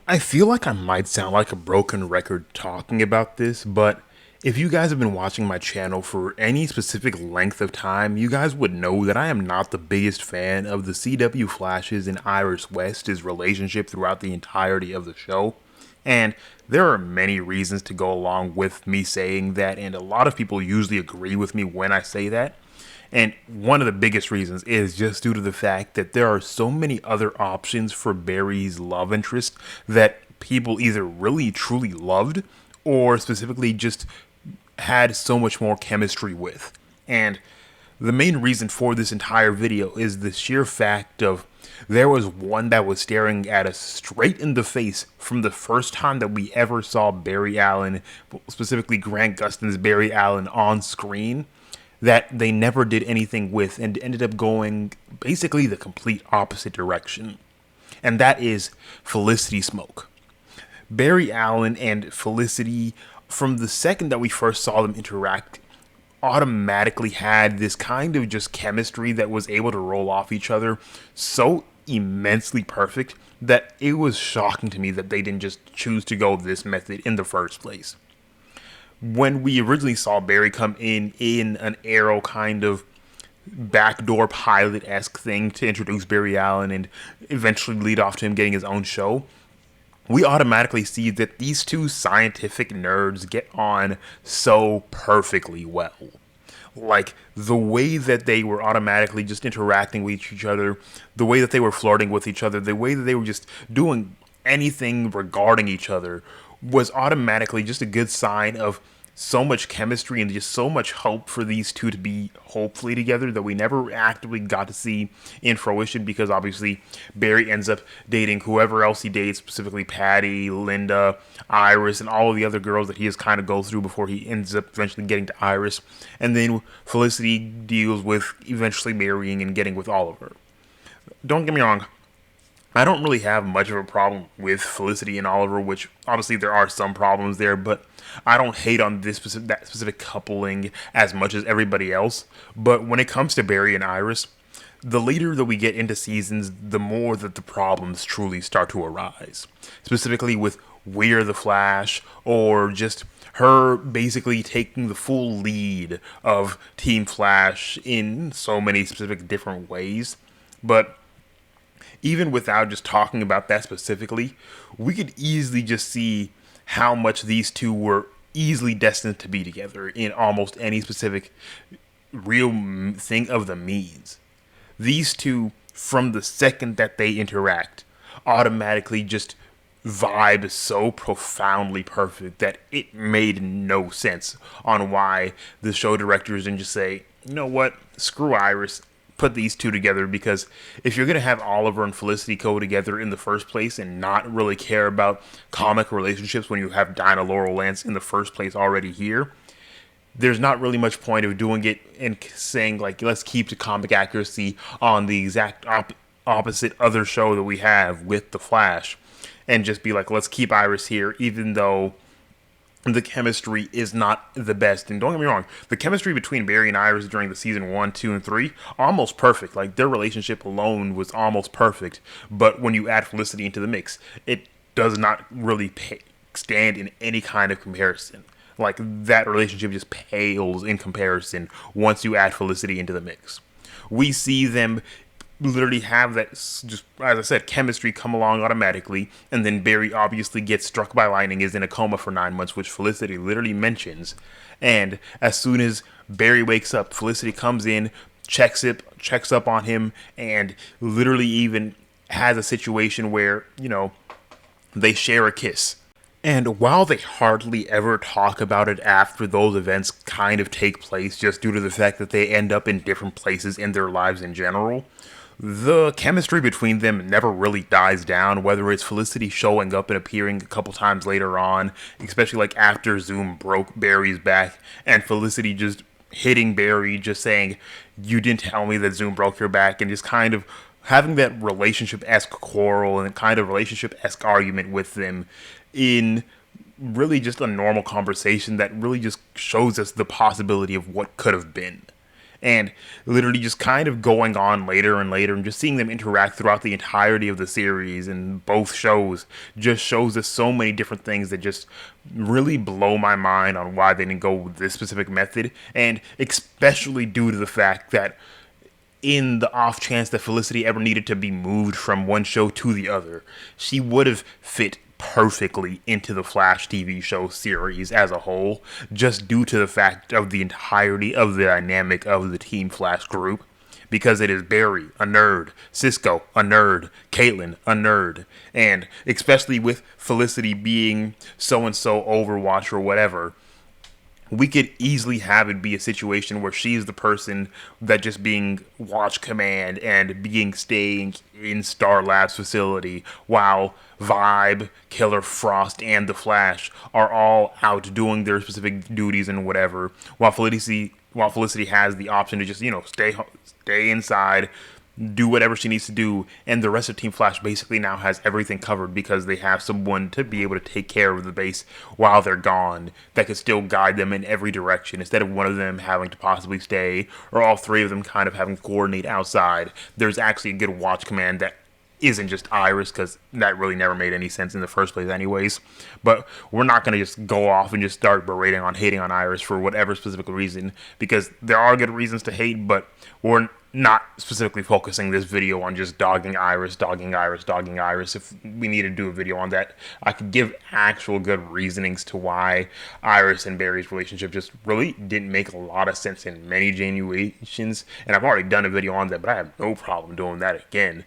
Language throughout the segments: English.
I feel like I might sound like a broken record talking about this, but if you guys have been watching my channel for any specific length of time, you guys would know that I am not the biggest fan of the CW Flash's and Iris West's relationship throughout the entirety of the show. And there are many reasons to go along with me saying that, and a lot of people usually agree with me when I say that. And one of the biggest reasons is just due to the fact that there are so many other options for Barry's love interest that people either really truly loved or specifically just had so much more chemistry with. And the main reason for this entire video is the sheer fact of there was one that was staring at us straight in the face from the first time that we ever saw Barry Allen, specifically Grant Gustin's Barry Allen, on screen, that they never did anything with and ended up going basically the complete opposite direction. And that is Felicity Smoak. Barry Allen and Felicity, from the second that we first saw them interact, automatically had this kind of just chemistry that was able to roll off each other so immensely perfect that it was shocking to me that they didn't just choose to go this method in the first place. When we originally saw Barry come in an Arrow kind of backdoor pilot-esque thing to introduce Barry Allen and eventually lead off to him getting his own show, we automatically see that these two scientific nerds get on so perfectly well. Like, the way that they were automatically just interacting with each other, the way that they were flirting with each other, the way that they were just doing anything regarding each other was automatically just a good sign of so much chemistry and just so much hope for these two to be hopefully together that we never actively got to see in fruition, because obviously Barry ends up dating whoever else he dates, specifically Patty, Linda, Iris, and all of the other girls that he has kind of go through before he ends up eventually getting to Iris. And then Felicity deals with eventually marrying and getting with Oliver. Don't get me wrong, I don't really have much of a problem with Felicity and Oliver, which obviously there are some problems there, but I don't hate on that specific coupling as much as everybody else. But when it comes to Barry and Iris, the later that we get into seasons, the more that the problems truly start to arise. Specifically with We're the Flash, or just her basically taking the full lead of Team Flash in so many specific different ways. But even without just talking about that specifically, we could easily just see how much these two were easily destined to be together in almost any specific real thing of the means. These two, from the second that they interact, automatically just vibe so profoundly perfect that it made no sense on why the show directors didn't just say, you know what, screw Iris, put these two together. Because if you're going to have Oliver and Felicity go together in the first place and not really care about comic relationships when you have Dinah Laurel Lance in the first place already here, there's not really much point of doing it and saying, like, let's keep the comic accuracy on the exact opposite other show that we have with The Flash, and just be like, let's keep Iris here, even though the chemistry is not the best. And don't get me wrong, the chemistry between Barry and Iris during the season 1, 2, and 3, almost perfect. Like, their relationship alone was almost perfect. But when you add Felicity into the mix, it does not really stand in any kind of comparison. Like, that relationship just pales in comparison once you add Felicity into the mix. We see them literally have that, just as I said, chemistry come along automatically, and then Barry obviously gets struck by lightning, is in a coma for 9 months, which Felicity literally mentions. And as soon as Barry wakes up, Felicity comes in, checks up on him, and literally even has a situation where, you know, they share a kiss. And while they hardly ever talk about it after those events kind of take place, just due to the fact that they end up in different places in their lives in general, the chemistry between them never really dies down, whether it's Felicity showing up and appearing a couple times later on, especially like after Zoom broke Barry's back, and Felicity just hitting Barry, just saying, you didn't tell me that Zoom broke your back, and just kind of having that relationship-esque quarrel and kind of relationship-esque argument with them in really just a normal conversation that really just shows us the possibility of what could have been. And literally just kind of going on later and later and just seeing them interact throughout the entirety of the series and both shows just shows us so many different things that just really blow my mind on why they didn't go with this specific method, and especially due to the fact that in the off chance that Felicity ever needed to be moved from one show to the other, she would have fit perfectly into the Flash TV show series as a whole, just due to the fact of the entirety of the dynamic of the Team Flash group. Because it is Barry, a nerd, Cisco, a nerd, Caitlin, a nerd, and especially with Felicity being so-and-so Overwatch or whatever, we could easily have it be a situation where she's the person that just being Watch Command and being staying in Star Labs facility while Vibe, Killer Frost, and the Flash are all out doing their specific duties and whatever, while Felicity has the option to just stay inside, do whatever she needs to do, and the rest of Team Flash basically now has everything covered because they have someone to be able to take care of the base while they're gone that could still guide them in every direction, instead of one of them having to possibly stay or all three of them kind of having to coordinate outside. There's actually a good Watch Command that isn't just Iris, because that really never made any sense in the first place anyways. But we're not going to just go off and just start hating on Iris for whatever specific reason, because there are good reasons to hate, but we're not specifically focusing this video on just dogging Iris. If we need to do a video on that, I could give actual good reasonings to why Iris and Barry's relationship just really didn't make a lot of sense in many genuations, and I've already done a video on that, but I have no problem doing that again.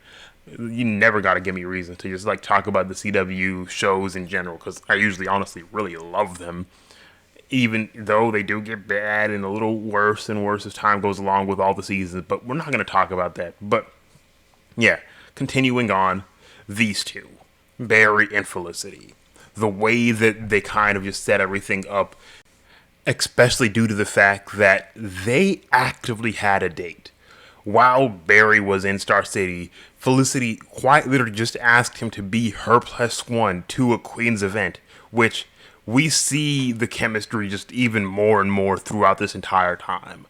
You never got to give me reasons to just talk about the CW shows in general, because I usually honestly really love them, even though they do get bad and a little worse and worse as time goes along with all the seasons. But we're not going to talk about that. But yeah, continuing on, these two, Barry and Felicity, the way that they kind of just set everything up, especially due to the fact that they actively had a date. While Barry was in Star City, Felicity quite literally just asked him to be her +1 to a Queen's event, which we see the chemistry just even more and more throughout this entire time.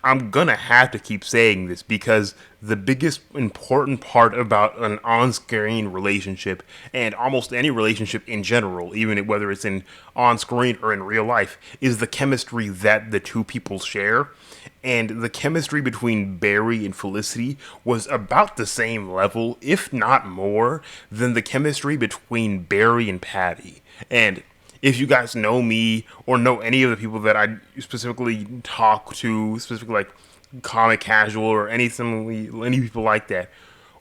I'm gonna have to keep saying this, because the biggest important part about an on-screen relationship, and almost any relationship in general, even whether it's in on-screen or in real life, is the chemistry that the two people share. And the chemistry between Barry and Felicity was about the same level, if not more, than the chemistry between Barry and Patty. And if you guys know me or know any of the people that I specifically talk to, specifically comic casual or any people like that,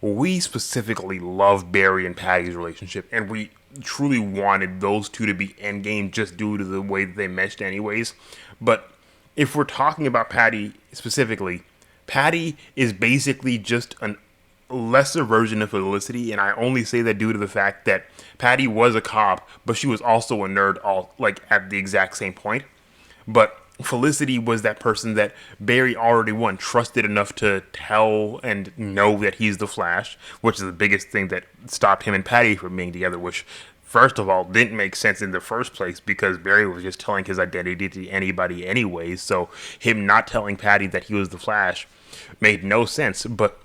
we specifically love Barry and Patty's relationship, and we truly wanted those two to be endgame just due to the way that they meshed anyways. But if we're talking about Patty specifically, Patty is basically just a lesser version of Felicity, and I only say that due to the fact that Patty was a cop, but she was also a nerd at the exact same point. But Felicity was that person that Barry already trusted enough to tell and know that he's the Flash, which is the biggest thing that stopped him and Patty from being together, which first of all didn't make sense in the first place, because Barry was just telling his identity to anybody anyways, so him not telling Patty that he was the Flash made no sense. But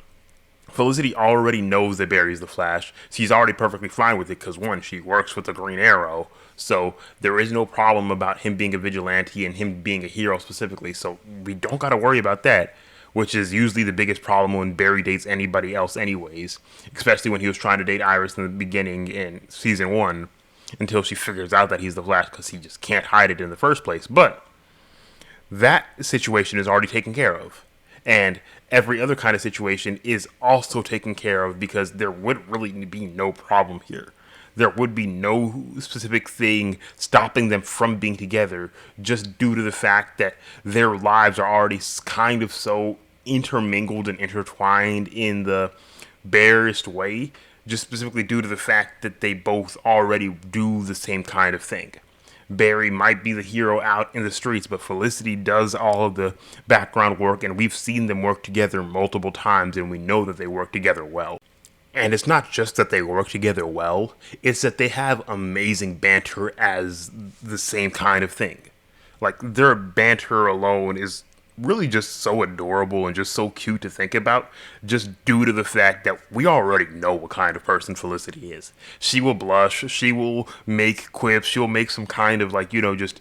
Felicity already knows that Barry's the Flash. She's already perfectly fine with it because, one, she works with the Green Arrow, so there is no problem about him being a vigilante and him being a hero specifically, so we don't got to worry about that, which is usually the biggest problem when Barry dates anybody else anyways, especially when he was trying to date Iris in the beginning in Season 1, until she figures out that he's the Flash, because he just can't hide it in the first place. But that situation is already taken care of. And every other kind of situation is also taken care of, because there would really be no problem here. There would be no specific thing stopping them from being together, just due to the fact that their lives are already kind of so intermingled and intertwined in the barest way, just specifically due to the fact that they both already do the same kind of thing. Barry might be the hero out in the streets, but Felicity does all of the background work, and we've seen them work together multiple times, and we know that they work together well. And it's not just that they work together well, it's that they have amazing banter as the same kind of thing. Their banter alone is really just so adorable and just so cute to think about, just due to the fact that we already know what kind of person Felicity is. She will blush, she will make quips, she'll make some kind of like, just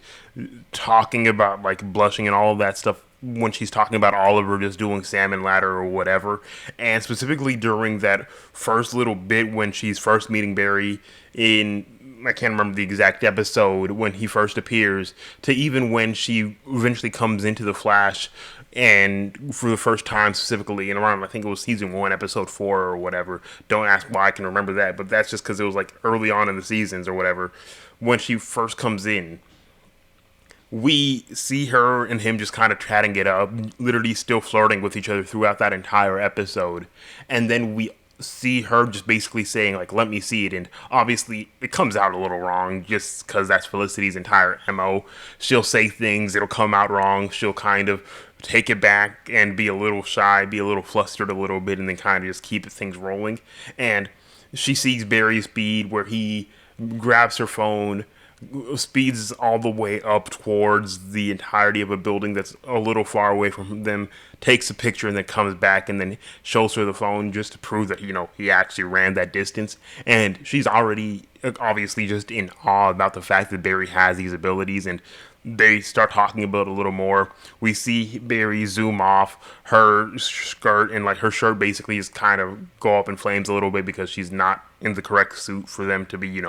talking about like blushing and all of that stuff when she's talking about Oliver just doing salmon ladder or whatever. And specifically during that first little bit when she's first meeting Barry in, I can't remember the exact episode when he first appears, to even when she eventually comes into the Flash and for the first time specifically in around, I think it was season 1 episode 4 or whatever. Don't ask why I can remember that, but that's just because it was like early on in the seasons or whatever. When she first comes in, we see her and him just kind of chatting it up, literally still flirting with each other throughout that entire episode. And then we see her just basically saying, like, let me see it. And obviously, it comes out a little wrong just because that's Felicity's entire MO. She'll say things, it'll come out wrong. She'll kind of take it back and be a little shy, be a little flustered a little bit, and then kind of just keep things rolling. And she sees Barry's speed where he grabs her phone, speeds all the way up towards the entirety of a building that's a little far away from them, takes a picture and then comes back and then shows her the phone just to prove that, he actually ran that distance. And she's already obviously just in awe about the fact that Barry has these abilities, and they start talking about it a little more. We see Barry zoom off her skirt, and like her shirt basically just kind of go up in flames a little bit because she's not in the correct suit for them to be,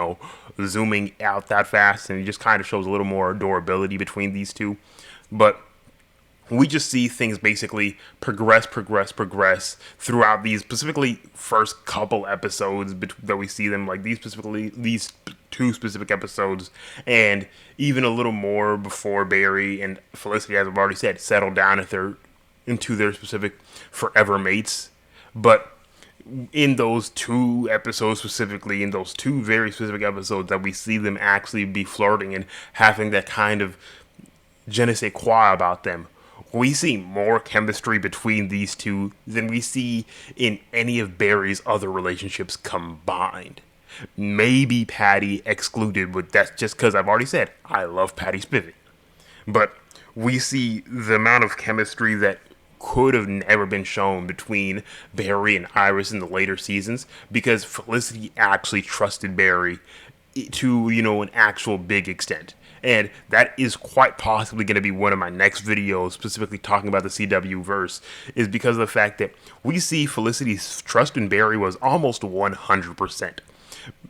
zooming out that fast. And it just kind of shows a little more adorability between these two. But we just see things basically progress throughout these specifically first couple episodes that we see them, like these 2 specific episodes, and even a little more before Barry and Felicity, as I've already said, settle down into their specific forever mates. But in those 2 episodes specifically, in those 2 very specific episodes, that we see them actually be flirting and having that kind of je ne sais quoi about them, we see more chemistry between these two than we see in any of Barry's other relationships combined. Maybe Patty excluded, but that's just because I've already said I love Patty Spivot. But we see the amount of chemistry that could have never been shown between Barry and Iris in the later seasons, because Felicity actually trusted Barry to, an actual big extent. And that is quite possibly going to be one of my next videos, specifically talking about the CW verse, is because of the fact that we see Felicity's trust in Barry was almost 100%.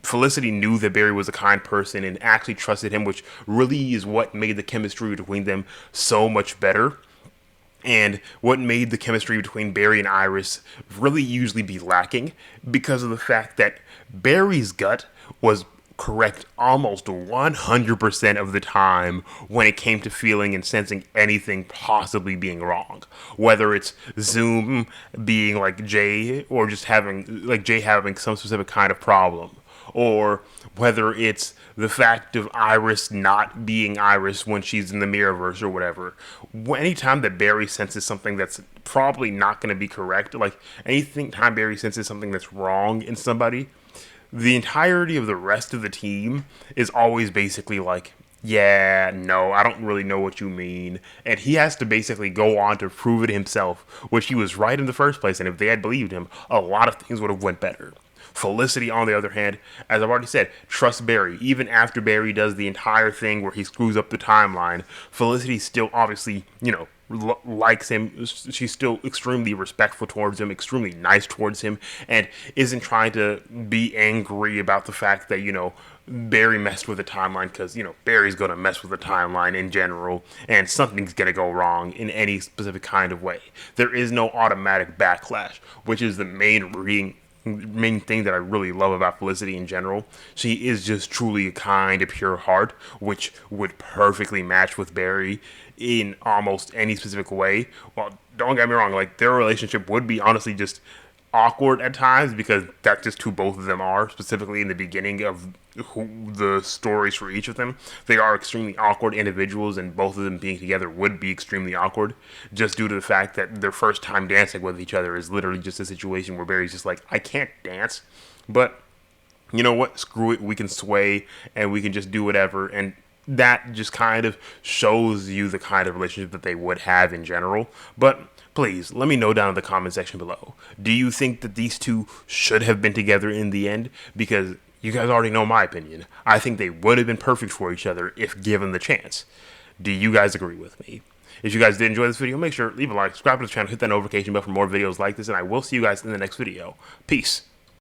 Felicity knew that Barry was a kind person and actually trusted him, which really is what made the chemistry between them so much better. And what made the chemistry between Barry and Iris really usually be lacking, because of the fact that Barry's gut was correct almost 100% of the time when it came to feeling and sensing anything possibly being wrong. Whether it's Zoom being like Jay, or just having like Jay having some specific kind of problem, or whether it's the fact of Iris not being Iris when she's in the Mirrorverse or whatever. Anytime that Barry senses something that's probably not going to be correct, like anything time Barry senses something that's wrong in somebody, the entirety of the rest of the team is always basically like, yeah, no, I don't really know what you mean. And he has to basically go on to prove it himself, which he was right in the first place. And if they had believed him, a lot of things would have went better. Felicity, on the other hand, as I've already said, trusts Barry. Even after Barry does the entire thing where he screws up the timeline, Felicity still obviously, likes him. She's still extremely respectful towards him, extremely nice towards him, and isn't trying to be angry about the fact that, Barry messed with the timeline, because, Barry's going to mess with the timeline in general, and something's going to go wrong in any specific kind of way. There is no automatic backlash, which is the main thing that I really love about Felicity in general. She is just truly a kind, a pure heart, which would perfectly match with Barry in almost any specific way. Well, don't get me wrong, like their relationship would be honestly just awkward at times, because that's just who both of them are, specifically in the beginning of the stories for each of them. They are extremely awkward individuals, and both of them being together would be extremely awkward, just due to the fact that their first time dancing with each other is literally just a situation where Barry's just like, I can't dance, but you know what, screw it, we can sway and we can just do whatever. And that just kind of shows you the kind of relationship that they would have in general. But please let me know down in the comment section below. Do you think that these two should have been together in the end? Because you guys already know my opinion. I think they would have been perfect for each other if given the chance. Do you guys agree with me? If you guys did enjoy this video, make sure to leave a like, subscribe to the channel, hit that notification bell for more videos like this, and I will see you guys in the next video. Peace.